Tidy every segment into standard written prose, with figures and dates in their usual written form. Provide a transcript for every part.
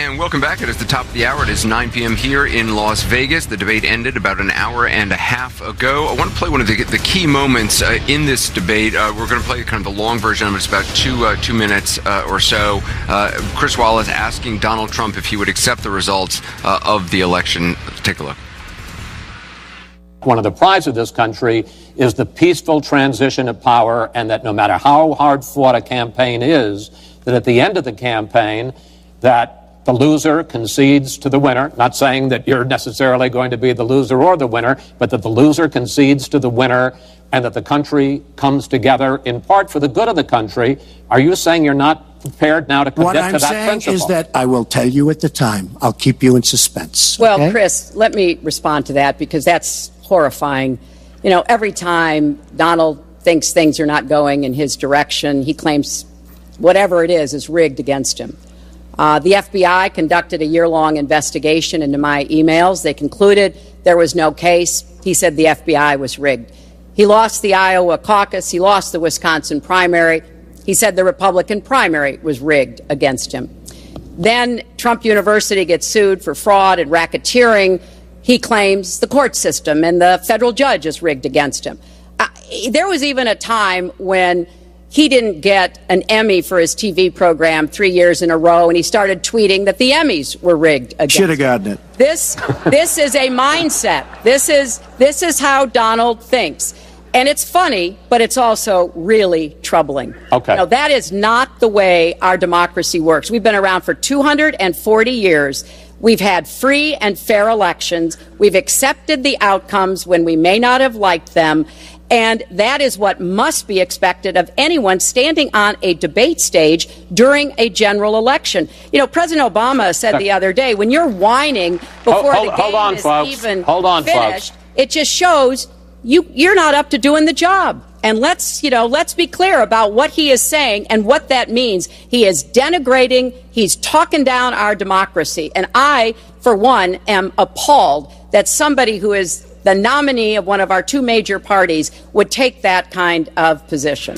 And welcome back. It is the top of the hour. It is 9 p.m. here in Las Vegas. The debate ended about an hour and a half ago. I want to play one of the key moments in this debate. We're going to play kind of the long version of it. It's about two minutes or so. Chris Wallace asking Donald Trump if he would accept the results of the election. Take a look. One of the prides of this country is the peaceful transition of power, and that no matter how hard fought a campaign is, that at the end of the campaign, that the loser concedes to the winner. Not saying that you're necessarily going to be the loser or the winner, but that the loser concedes to the winner and that the country comes together in part for the good of the country. Are you saying you're not prepared now to commit to that principle? What I'm saying is that I will tell you at the time. I'll keep you in suspense. Well, okay? Chris, let me respond to that because that's horrifying. You know, every time Donald thinks things are not going in his direction, he claims whatever it is rigged against him. The FBI conducted a year-long investigation into my emails. They concluded there was no case. He said the FBI was rigged. He lost the Iowa caucus. He lost the Wisconsin primary. He said the Republican primary was rigged against him. Then Trump University gets sued for fraud and racketeering. He claims the court system and the federal judge is rigged against him. There was even a time when he didn't get an Emmy for his TV program 3 years in a row, and he started tweeting that the Emmys were rigged against him. Should have gotten it. This is a mindset. This is how Donald thinks. And it's funny, but it's also really troubling. Okay. Now, that is not the way our democracy works. We've been around for 240 years. We've had free and fair elections. We've accepted the outcomes when we may not have liked them. And that is what must be expected of anyone standing on a debate stage during a general election. You know, President Obama said the other day, when you're whining before the game is even finished, it just shows you're not up to doing the job. And let's be clear about what he is saying and what that means. He is denigrating, he's talking down our democracy. And I, for one, am appalled that somebody who is the nominee of one of our two major parties would take that kind of position.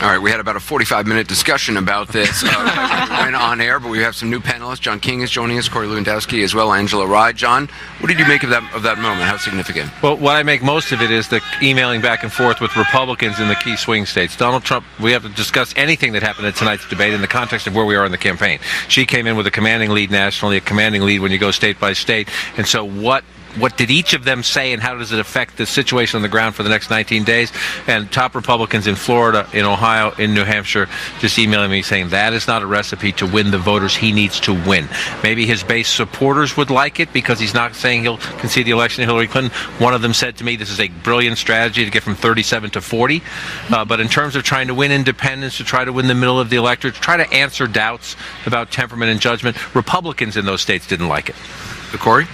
All right, we had about a 45-minute discussion about this when on air, but we have some new panelists. John King is joining us, Corey Lewandowski as well, Angela Rye. John, what did you make of that moment? How significant? Well, what I make most of it is the emailing back and forth with Republicans in the key swing states. Donald Trump, we have to discuss anything that happened at tonight's debate in the context of where we are in the campaign. She came in with a commanding lead nationally, a commanding lead when you go state by state. And so what did each of them say, and how does it affect the situation on the ground for the next 19 days? And top Republicans in Florida, in Ohio, in New Hampshire, just emailing me saying that is not a recipe to win the voters he needs to win. Maybe his base supporters would like it because he's not saying he'll concede the election to Hillary Clinton. One of them said to me, this is a brilliant strategy to get from 37 to 40. But in terms of trying to win independents, to try to win the middle of the electorate, to try to answer doubts about temperament and judgment, Republicans in those states didn't like it. Corey?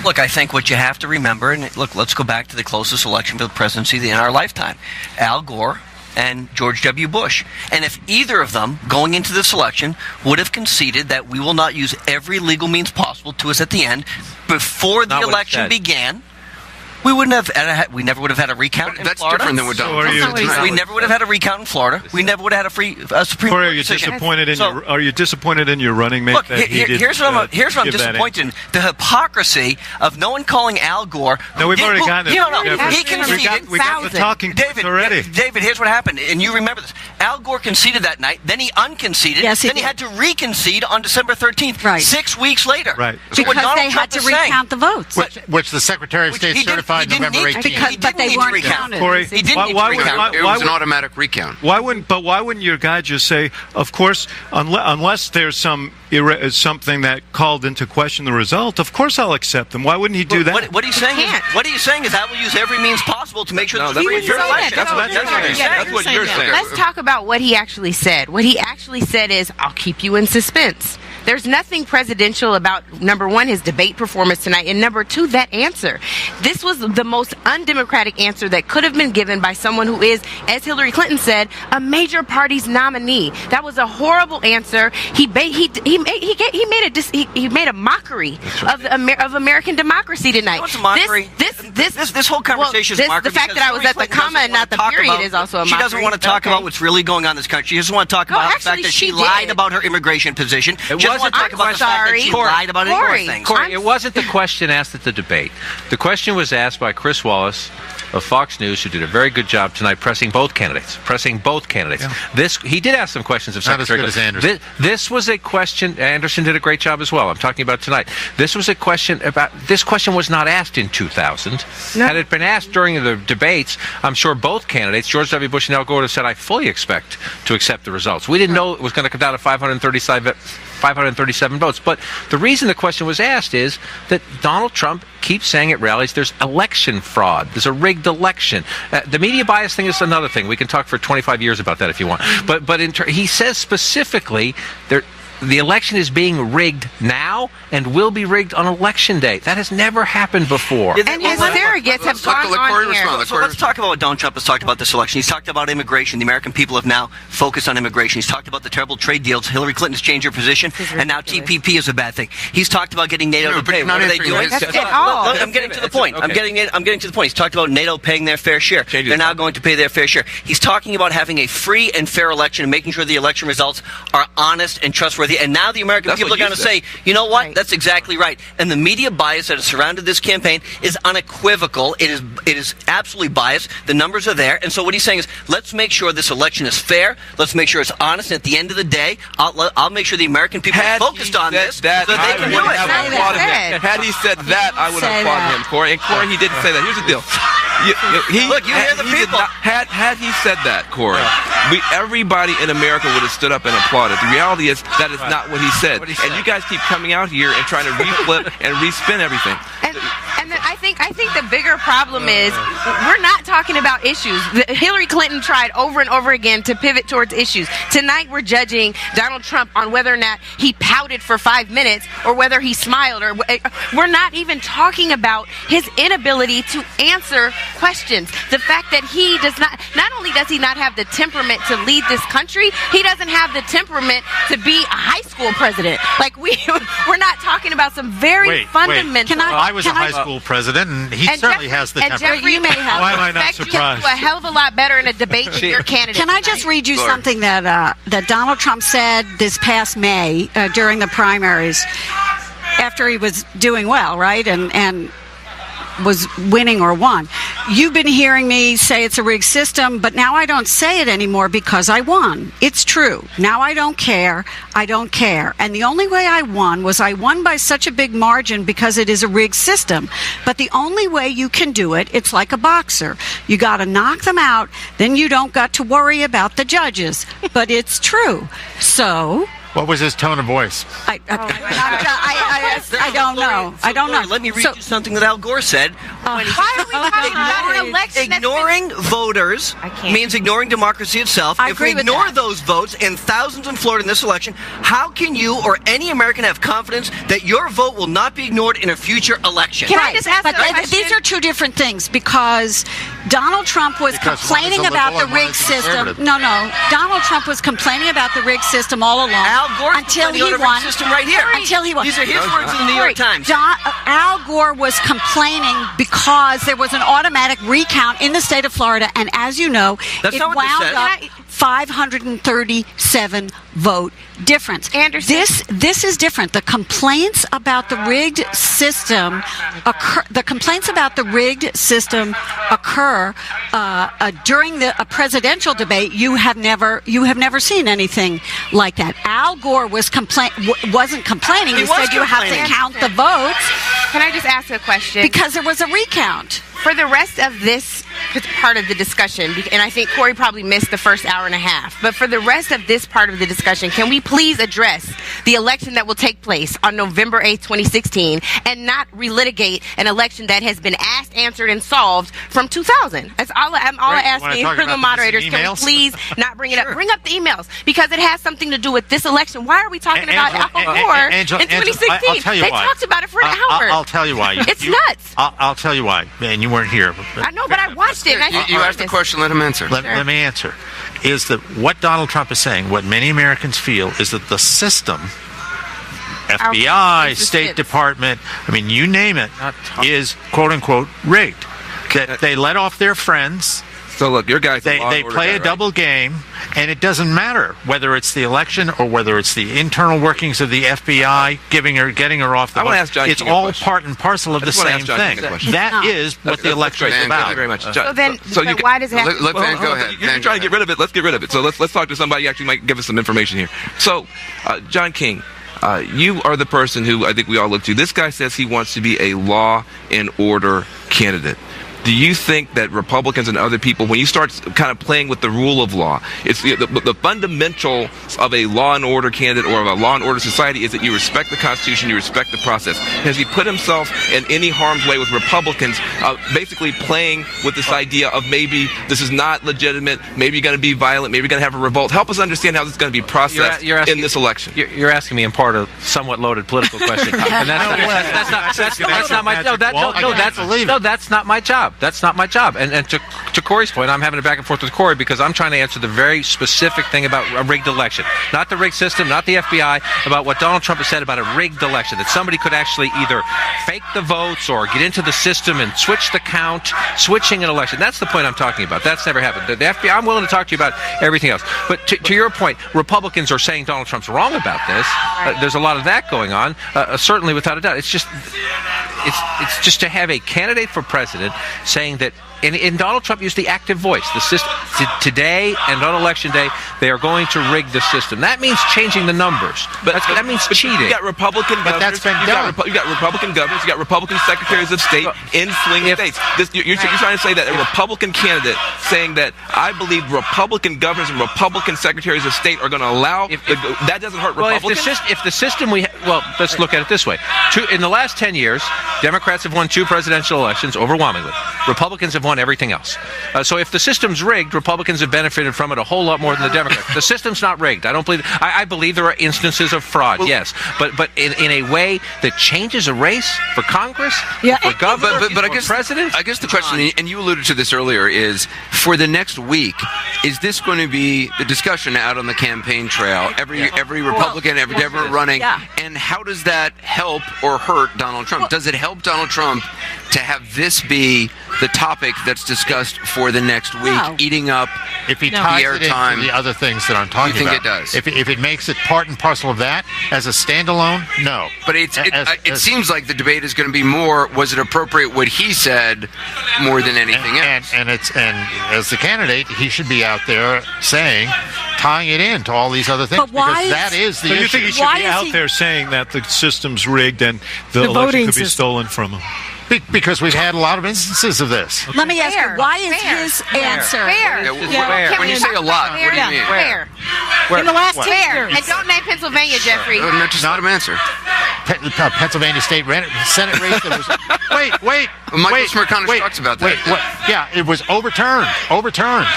Look, I think what you have to remember, and look, let's go back to the closest election for the presidency in our lifetime, Al Gore and George W. Bush. And if either of them, going into this election, would have conceded that we will not use every legal means possible to us at the end, before the election began, we never would have had a recount in Florida. That's different than what Donald Trump said tonight. We never would have had a recount in Florida. We never would have had a Supreme Court decision. Are you disappointed in your running mate? Look, here's what I'm disappointed in. The hypocrisy of no one calling Al Gore. No, we've already gotten it. No, he conceded. We got the talking points already. David, here's what happened, and you remember this. Al Gore conceded that night, then he unconceded, then he had to reconcede on December 13th, right. 6 weeks later. Right. So because they had to recount the votes. Which the Secretary of State certified November 18th. But they weren't counted. Corey, he didn't need to recount. It was an automatic recount. Why wouldn't your guy just say, of course, unless there's something that called into question the result, of course I'll accept them. Why wouldn't he do that? What he's saying is I will use every means possible to make sure that's what you're saying. Let's talk about what he actually said. What he actually said is, I'll keep you in suspense. There's nothing presidential about, number one, his debate performance tonight, and number two, that answer. This was the most undemocratic answer that could have been given by someone who is, as Hillary Clinton said, a major party's nominee. That was a horrible answer. He made a mockery of American democracy tonight. What's a mockery? This whole conversation is mockery. The fact that I was at the comma and not the period is also a mockery. She doesn't want to talk about what's really going on in this country. She doesn't want to talk about the fact that she lied about her immigration position. She doesn't want to talk about the fact that she lied about any more things. Corey, it wasn't the question asked at the debate. The question was asked by Chris Wallace of Fox News, who did a very good job tonight pressing both candidates. Yeah. He did ask some questions of Secretary Clinton. Not as good as Anderson. This was a question. Anderson did a great job as well. I'm talking about tonight. This was a question about. This question was not asked in 2000. No. Had it been asked during the debates, I'm sure both candidates, George W. Bush and Al Gore, would have said, "I fully expect to accept the results." We didn't know it was going to come down to 537 votes. But the reason the question was asked is that Donald Trump keeps saying at rallies there's election fraud. There's a rigged election. The media bias thing is another thing. We can talk for 25 years about that if you want. But he says specifically the election is being rigged now and will be rigged on Election Day. That has never happened before. And his surrogates have gone on here. So let's talk about what Donald Trump has talked about this election. He's talked about immigration. The American people have now focused on immigration. He's talked about the terrible trade deals. Hillary Clinton's changed her position, and now TPP is a bad thing. He's talked about getting NATO to pay. What are they doing? I'm getting to the point. I'm getting to the point. He's talked about NATO paying their fair share. They're now going to pay their fair share. He's talking about having a free and fair election and making sure the election results are honest and trustworthy. And now the American people are going to say, you know what? That's exactly right. And the media bias that has surrounded this campaign is unequivocal. It is absolutely biased. The numbers are there. And so what he's saying is, let's make sure this election is fair. Let's make sure it's honest. And at the end of the day, I'll make sure the American people are focused on this so that they can do it. Had he said that, I would have applauded him, Corey. And Corey, he didn't say that. Here's the deal. Look, you hear the people. Had he said that, Corey, everybody in America would have stood up and applauded. The reality is that is not what he said. And you guys keep coming out here and trying to reflip and respin everything. And I think the bigger problem is we're not talking about issues. Hillary Clinton tried over and over again to pivot towards issues. Tonight we're judging Donald Trump on whether or not he pouted for 5 minutes or whether he smiled. Or we're not even talking about his inability to answer questions. The fact that he does not only does he not have the temperament to lead this country, he doesn't have the temperament to be a high school president. Like we're not talking about some very fundamental. I was a high school president, and he certainly has the temperament. Jeffrey, you may have. Why am I not surprised? You can do a hell of a lot better in a debate than your candidate. Can I just read you something that Donald Trump said this past May during the primaries after he was doing well, right? And was winning or won. You've been hearing me say it's a rigged system, but now I don't say it anymore because I won. It's true. Now I don't care. I don't care. And the only way I won was I won by such a big margin because it is a rigged system. But the only way you can do it, it's like a boxer. You got to knock them out, then you don't got to worry about the judges. But it's true. So... What was his tone of voice? I don't know. I don't know. Let me read you something that Al Gore said. Ignoring voters means ignoring democracy itself. If we ignore those votes and thousands in Florida in this election, how can you or any American have confidence that your vote will not be ignored in a future election? Can I just ask a question? These are two different things because Donald Trump was complaining about the rigged system. No. Donald Trump was complaining about the rigged system all along. Al Gore until he won. System right here. Until he won. These are his words in the New York Times. Al Gore was complaining because there was an automatic recount in the state of Florida, and as you know, it wound up 537 vote difference. Anderson. This is different. The complaints about the rigged system occur during a presidential debate. You have never seen anything like that. Al Gore wasn't complaining. He said you have to count the votes. Can I just ask a question? Because there was a recount. For the rest of this part of the discussion, and I think Corey probably missed the first hour and a half. But for the rest of this part of the discussion, can we please address the election that will take place on November 8th, 2016, and not relitigate an election that has been asked, answered, and solved from 2000? That's all I'm asking for the moderators. Can we please not bring it up? Bring up the emails, because it has something to do with this election. Why are we talking about Al Gore in 2016? I'll tell you they why. talked about it for an hour. I'll tell you why. It's nuts. I'll tell you why. Man, you weren't here. I know, but I watched it. And You asked the question. Let him answer. Let me answer. Is that what Donald Trump is saying, what many Americans feel, is that the system, FBI, State Department, I mean, you name it, is quote-unquote rigged. That they let off their friends. So look, your guys. They play a double game, and it doesn't matter whether it's the election or whether it's the internal workings of the FBI getting her off the hook. It's all part and parcel of the same thing. That is what the election is about. Thank you very much. So why does it have to... Let Van go ahead. You're trying to get rid of it. Let's get rid of it. So let's talk to somebody who actually might give us some information here. So, John King, you are the person who I think we all look to. This guy says he wants to be a law and order candidate. Do you think that Republicans and other people, when you start kind of playing with the rule of law, it's the fundamental of a law and order candidate or of a law and order society is that you respect the Constitution, you respect the process. Has he put himself in any harm's way with Republicans, basically playing with this idea of maybe this is not legitimate, maybe you're going to be violent, maybe you're going to have a revolt? Help us understand how this is going to be processed in this election. You're asking me in part a somewhat loaded political question, and that's not my job. That's not my job. That's not my job. And to Corey's point, I'm having a back and forth with Corey because I'm trying to answer the very specific thing about a rigged election. Not the rigged system, not the FBI, about what Donald Trump has said about a rigged election, that somebody could actually either fake the votes or get into the system and switch the count, switching an election. That's the point I'm talking about. That's never happened. The FBI, I'm willing to talk to you about everything else. But to your point, Republicans are saying Donald Trump's wrong about this. There's a lot of that going on, certainly without a doubt. It's just to have a candidate for president saying that, and Donald Trump used the active voice. The system today and on election day, they are going to rig the system. That means changing the numbers. That means cheating. You got Republican governors. That's been done. You got Republican governors. You got Republican secretaries of state in swing states. You're trying to say that a Republican candidate saying that I believe Republican governors and Republican secretaries of state are going to allow that doesn't hurt Republicans. If the system let's look at it this way. In the last 10 years, Democrats have won 2 presidential elections overwhelmingly. Republicans have won everything else. So if the system's rigged, Republicans have benefited from it a whole lot more than the Democrats. The system's not rigged. I believe there are instances of fraud, yes, but in a way that changes a race for Congress, for governor, but I guess president. I guess the question, and you alluded to this earlier, is for the next week, is this going to be the discussion out on the campaign trail? Every Republican, every Democrat running, and how does that help or hurt Donald Trump? Does it help Donald Trump to have this be the topic that's discussed for the next week, eating up if he ties the airtime? The other things that I'm talking about. You think it does? If it makes it part and parcel of that as a standalone, no. But it seems like the debate is going to be more, was it appropriate what he said more than anything else? And as the candidate, he should be out there tying it in to all these other things. But why because that is the issue. You think he should be out there saying that the system's rigged and the election could be stolen from him? Because we've had a lot of instances of this. Let me ask you, why is his answer? When you say a lot, what do you mean? Where? In the last 10 years. And don't name Pennsylvania, Jeffrey. Just let him answer. Pennsylvania State Senate race. That was, wait. Michael Smirkanish talks about that. It was overturned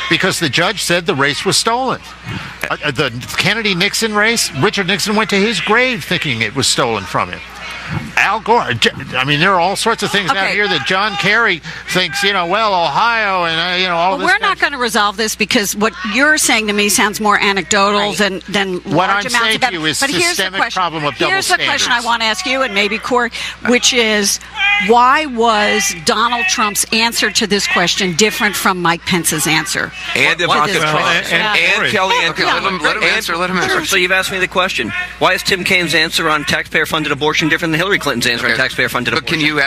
because the judge said the race was stolen. The Kennedy-Nixon race, Richard Nixon went to his grave thinking it was stolen from him. Al Gore. I mean, there are all sorts of things out here that John Kerry thinks, Ohio and, all this. We're not going to resolve this because what you're saying to me sounds more anecdotal than what large I'm amounts saying of to you is systemic problem of double standards. Here's the question I want to ask you and maybe Corey, which is, why was Donald Trump's answer to this question different from Mike Pence's answer? And Ivanka Trump. And Kelly. Let him answer. So you've asked me the question, why is Tim Kaine's answer on taxpayer-funded abortion different than Hillary Clinton's Clinton's answer on taxpayer-funded abortion. But can you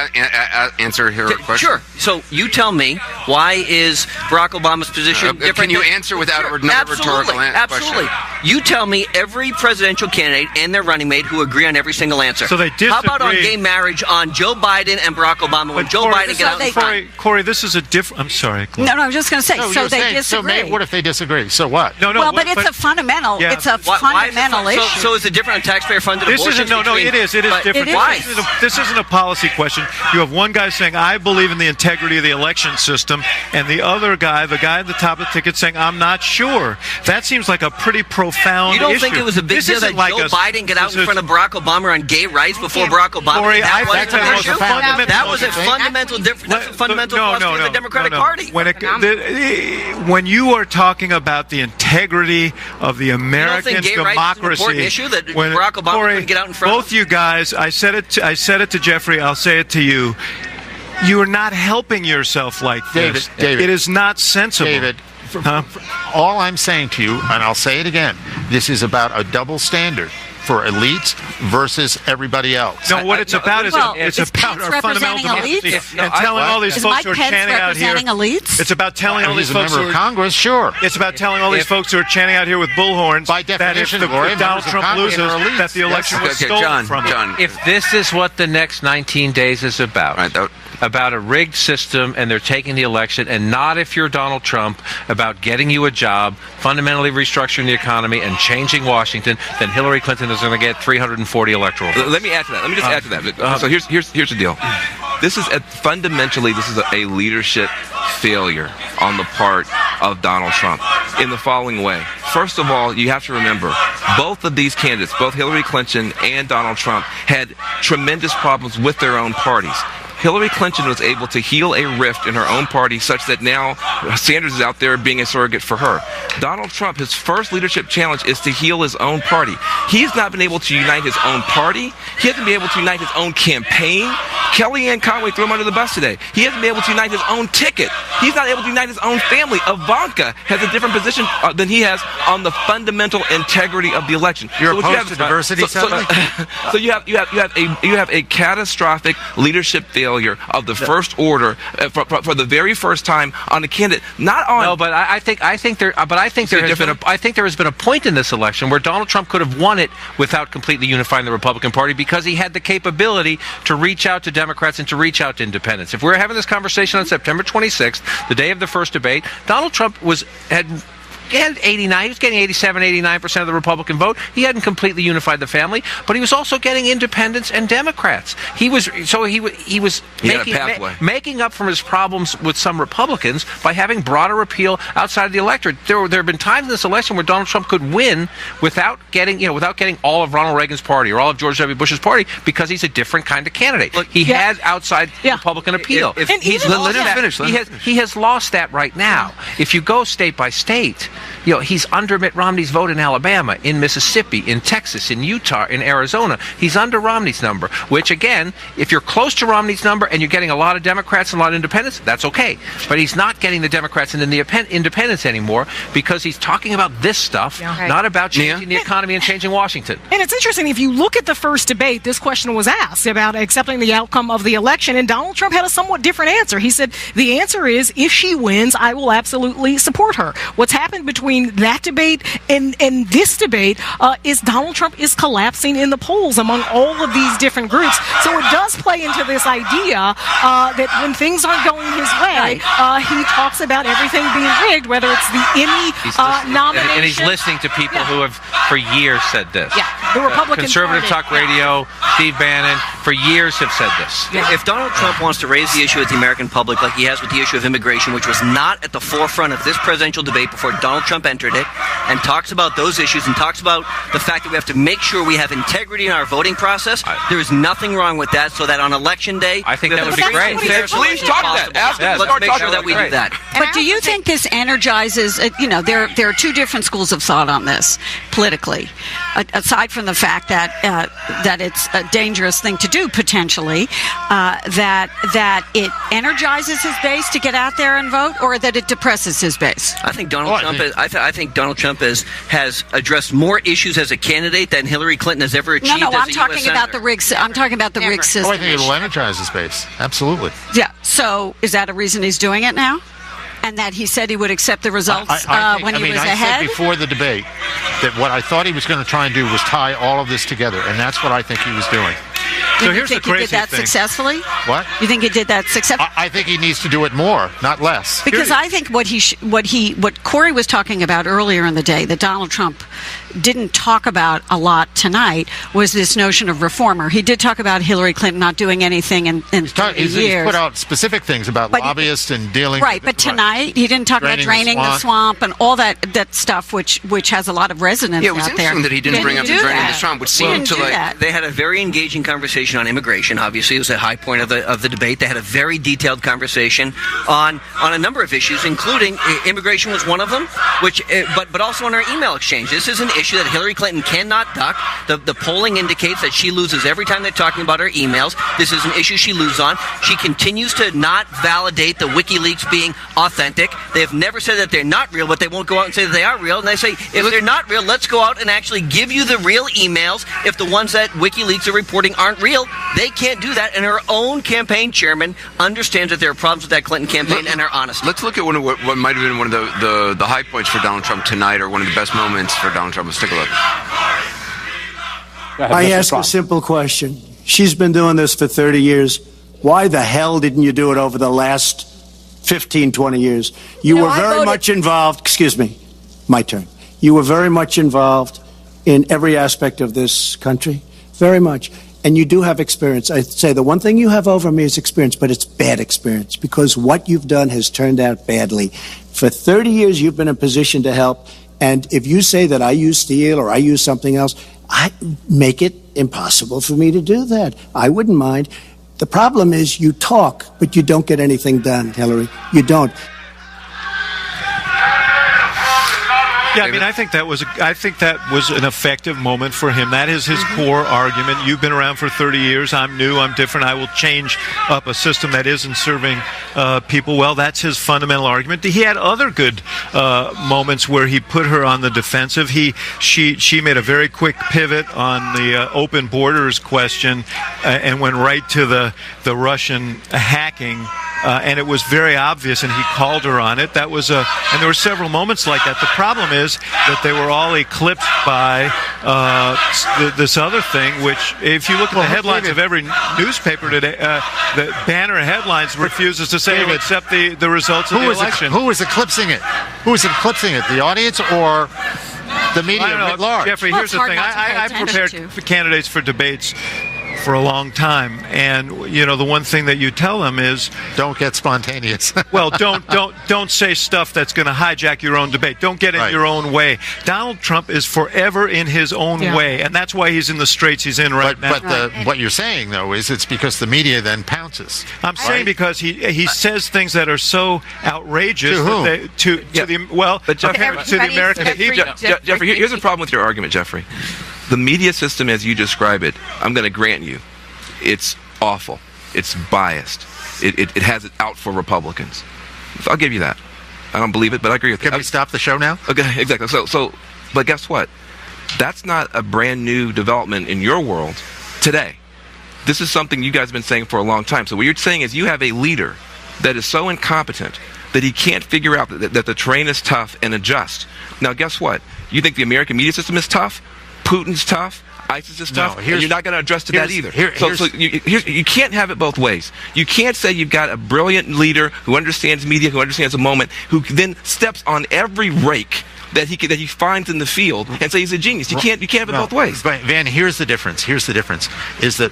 answer her question? Sure. So you tell me, why is Barack Obama's position different? Can you answer without another rhetorical question? Absolutely. You tell me every presidential candidate and their running mate who agree on every single answer. So they disagree. How about on gay marriage on Joe Biden and Barack Obama when Joe Biden get out in front? Corey, this is a different... I'm sorry. No, I was just going to say, so they disagree. So what if they disagree? So what? No. Well, but it's a fundamental issue. So is it different on taxpayer-funded abortion? It is different. Why? This isn't a policy question. You have one guy saying, I believe in the integrity of the election system, and the other guy, the guy at the top of the ticket, saying, I'm not sure. That seems like a pretty profound issue. You don't think it was a big deal that Joe Biden get out in front of Barack Obama on gay rights before Barack Obama? Corey, that was a fundamental difference. That's a fundamental philosophy of the Democratic Party. When you are talking about the integrity of the American democracy, issue that Barack Obama couldn't get out in front of? Both you guys, I said it to Jeffrey, I'll say it to you. You are not helping yourself like this. David, it is not sensible. David, all I'm saying to you, and I'll say it again, this is about a double standard for elites versus everybody else. No, what it's about is it's about our fundamental democracy and telling all these folks who are chanting out here. Elites? It's about telling all these folks who are member of Congress, sure. It's about telling all these folks who are chanting out here with bullhorns by definition, that if Donald Trump loses, that the election was stolen from him. If this is what the next 19 days is about a rigged system, and they're taking the election, and not, if you're Donald Trump, about getting you a job, fundamentally restructuring the economy, and changing Washington, then Hillary Clinton is going to get 340 electoral votes. Let me add to that. Let me just add to that. So here's the deal. This is fundamentally a leadership failure on the part of Donald Trump in the following way. First of all, you have to remember, both of these candidates, both Hillary Clinton and Donald Trump, had tremendous problems with their own parties. Hillary Clinton was able to heal a rift in her own party such that now Sanders is out there being a surrogate for her. Donald Trump, his first leadership challenge is to heal his own party. He's not been able to unite his own party. He hasn't been able to unite his own campaign. Kellyanne Conway threw him under the bus today. He hasn't been able to unite his own ticket. He's not able to unite his own family. Ivanka has a different position than he has on the fundamental integrity of the election. You're opposed to diversity, so you have a catastrophic leadership failure of the first order for the very first time on a candidate, not on. No, but I think there has been a point in this election where Donald Trump could have won it without completely unifying the Republican Party, because he had the capability to reach out to Democrats and to reach out to independents. If we were having this conversation on September 26th, the day of the first debate, Donald Trump had 89. He was getting 87, 89% of the Republican vote. He hadn't completely unified the family, but he was also getting independents and Democrats. He was making up for his problems with some Republicans by having broader appeal outside of the electorate. There have been times in this election where Donald Trump could win without getting all of Ronald Reagan's party or all of George W. Bush's party, because he's a different kind of candidate. Look, he has outside Republican appeal. He has lost that right now. If you go state by state, he's under Mitt Romney's vote in Alabama, in Mississippi, in Texas, in Utah, in Arizona. He's under Romney's number, which, again, if you're close to Romney's number and you're getting a lot of Democrats and a lot of independents, that's okay. But he's not getting the Democrats and the independents anymore, because he's talking about this stuff, not about changing the economy and changing Washington. And it's interesting, if you look at the first debate, this question was asked about accepting the outcome of the election, and Donald Trump had a somewhat different answer. He said, the answer is, if she wins, I will absolutely support her. What's happened between that debate and this debate is Donald Trump is collapsing in the polls among all of these different groups. So it does play into this idea that when things aren't going his way, he talks about everything being rigged, whether it's the Emmy nomination. And he's listening to people who have for years said this. Yeah, the Republican Conservative Talk Radio, Steve Bannon, for years have said this. Yeah. If Donald Trump wants to raise the issue with the American public like he has with the issue of immigration, which was not at the forefront of this presidential debate before Donald Trump entered it, and talks about those issues and talks about the fact that we have to make sure we have integrity in our voting process, there is nothing wrong with that, so that on Election Day, I think that would be great. Please talk that. Let's make sure that we do that. But do you think this energizes, there are two different schools of thought on this politically. aside from the fact that it's a dangerous thing to do potentially, that it energizes his base to get out there and vote, or that it depresses his base? I think Donald Trump. I think Donald Trump has addressed more issues as a candidate than Hillary Clinton has ever achieved. No, as a I'm talking US about senator. the rig. I'm talking about the rig system. I think it'll energize his base. Absolutely. Yeah. So is that a reason he's doing it now? And that he said he would accept the results when he was ahead? I said before the debate that what I thought he was going to try and do was tie all of this together, and that's what I think he was doing. So here's the crazy thing. You think he did that successfully? What? You think he did that successfully? I think he needs to do it more, not less. Because I think what Corey was talking about earlier in the day that Donald Trump didn't talk about a lot tonight was this notion of reformer. He did talk about Hillary Clinton not doing anything in 30 years. He's put out specific things about lobbyists and dealing right, but tonight he didn't talk about draining the swamp and all that stuff, which has a lot of resonance it was out there. interesting that he didn't bring up the draining the swamp, which seemed to like... They had a very engaging conversation on immigration. Obviously, it was a high point of the debate. They had a very detailed conversation on a number of issues, including immigration was one of them, but also on our email exchange. This is an issue that Hillary Clinton cannot duck. The polling indicates that she loses every time they're talking about her emails. This is an issue she loses on. She continues to not validate the WikiLeaks being authentic. They have never said that they're not real, but they won't go out and say that they are real. And they say, if they're not real, let's go out and actually give you the real emails. If the ones that WikiLeaks are reporting aren't real, they can't do that. And her own campaign chairman understands that there are problems with that Clinton campaign and are honest. Let's look at what might have been one of the high points for Donald Trump tonight, or one of the best moments for Donald Trump. Let's take a look. I ask a simple question. She's been doing this for 30 years. Why the hell didn't you do it over the last 15, 20 years? You were very much involved. Excuse me. My turn. You were very much involved in every aspect of this country. Very much. And you do have experience. I'd say the one thing you have over me is experience, but it's bad experience because what you've done has turned out badly. For 30 years, you've been in a position to help. And if you say that I use steel or I use something else, I make it impossible for me to do that. I wouldn't mind. The problem is you talk, but you don't get anything done, Hillary. You don't. Yeah, I mean, I think that was an effective moment for him. That is his core argument. You've been around for 30 years. I'm new. I'm different. I will change up a system that isn't serving people well. That's his fundamental argument. He had other good moments where he put her on the defensive. She made a very quick pivot on the open borders question and went right to the Russian hacking. And it was very obvious, and he called her on it. That was and there were several moments like that. The problem is that they were all eclipsed by this other thing, which, if you look at the headlines of every newspaper today, the banner headlines refuses to say to accept the results of the election. Who is eclipsing it? Who is eclipsing it? The audience or the media at large? Jeffrey, here's the thing. I've prepared candidates for debates for a long time, and the one thing that you tell them is don't get spontaneous. Well, don't say stuff that's going to hijack your own debate. Don't get in your own way. Donald Trump is forever in his own way, and that's why he's in the straits he's in now. But what you're saying though is it's because the media then pounces. I'm saying because he says things that are so outrageous to whom? to the American people. Jeffrey, here's the problem with your argument, Jeffrey. The media system, as you describe it, I'm going to grant you, it's awful. It's biased. It has it out for Republicans. I'll give you that. I don't believe it, but I agree with that. Can we stop the show now? Okay, exactly. But guess what? That's not a brand new development in your world today. This is something you guys have been saying for a long time. So what you're saying is you have a leader that is so incompetent that he can't figure out that the terrain is tough and adjust. Now, guess what? You think the American media system is tough? Putin's tough, ISIS is tough, and you're not going to adjust to that either. You can't have it both ways. You can't say you've got a brilliant leader who understands media, who understands a moment, who then steps on every rake that he finds in the field and say he's a genius. You can't have it both ways. Van, here's the difference. Is that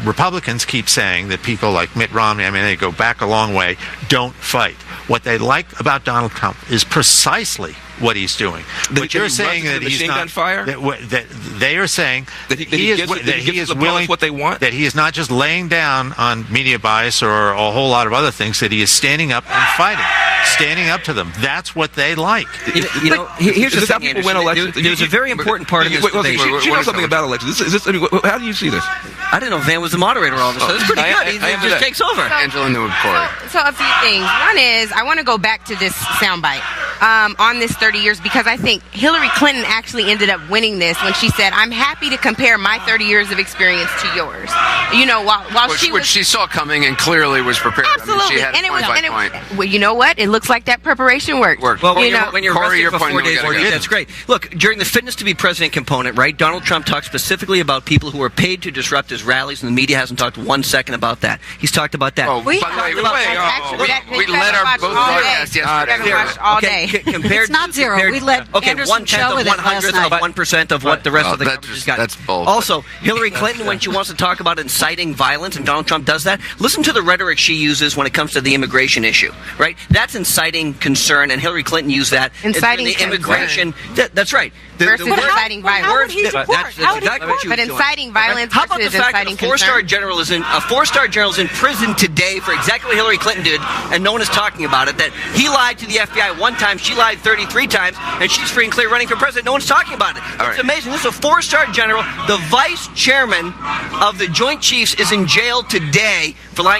Republicans keep saying that people like Mitt Romney, I mean, they go back a long way, don't fight. What they like about Donald Trump is precisely what he's doing. But you're saying that he's not. Fire? That they are saying that he is willing what they want. That he is not just laying down on media bias or a whole lot of other things. That he is standing up and fighting. standing up to them. That's what they like. You know, here's the Is this how thing, people win Anderson. elections? There's a very important part of this debate. She knows something about elections. How do you see this? I didn't know Van was the moderator all of a sudden. It's pretty good. He just takes over. Angela and then Corey. So a few things. One is I want to go back to this soundbite on this 30 years because I think Hillary Clinton actually ended up winning this when she said, "I'm happy to compare my 30 years of experience to yours." You know, while which she saw coming and clearly was prepared. Absolutely, I mean, she had and it was. point. Well, you know what? It looks like that preparation worked. Well, you know, when you're Corey, arrested for point 4 days, we gotta go. that's great. Look, during the fitness to be president component, right, Donald Trump talked specifically about people who are paid to disrupt his rallies, and the media hasn't talked 1 second about that. He's talked about that. Oh, by the way, we let our both broadcasts yesterday. All day. Compared It's not zero. We let Anderson show with it last 1/10 night. of 1% of what the rest of the that's government has just- got. that's bold. Also, Hillary Clinton, when she wants to talk about inciting violence, and Donald Trump does that, listen to the rhetoric she uses when it comes to the immigration issue, right? That's inciting concern, and Hillary Clinton used that. Inciting the immigration. That's right. Versus inciting violence. How would he support? That's exactly what she was But doing. inciting violence How about the versus fact that inciting a four-star concern? general is in prison today for exactly what Hillary Clinton did, and no one is talking about it? That he lied to the FBI 1 time, she lied 33 times, and she's free and clear running for president. No one's talking about it. It's amazing. This is a 4-star general. The vice chairman of the Joint Chiefs is in jail today for lying.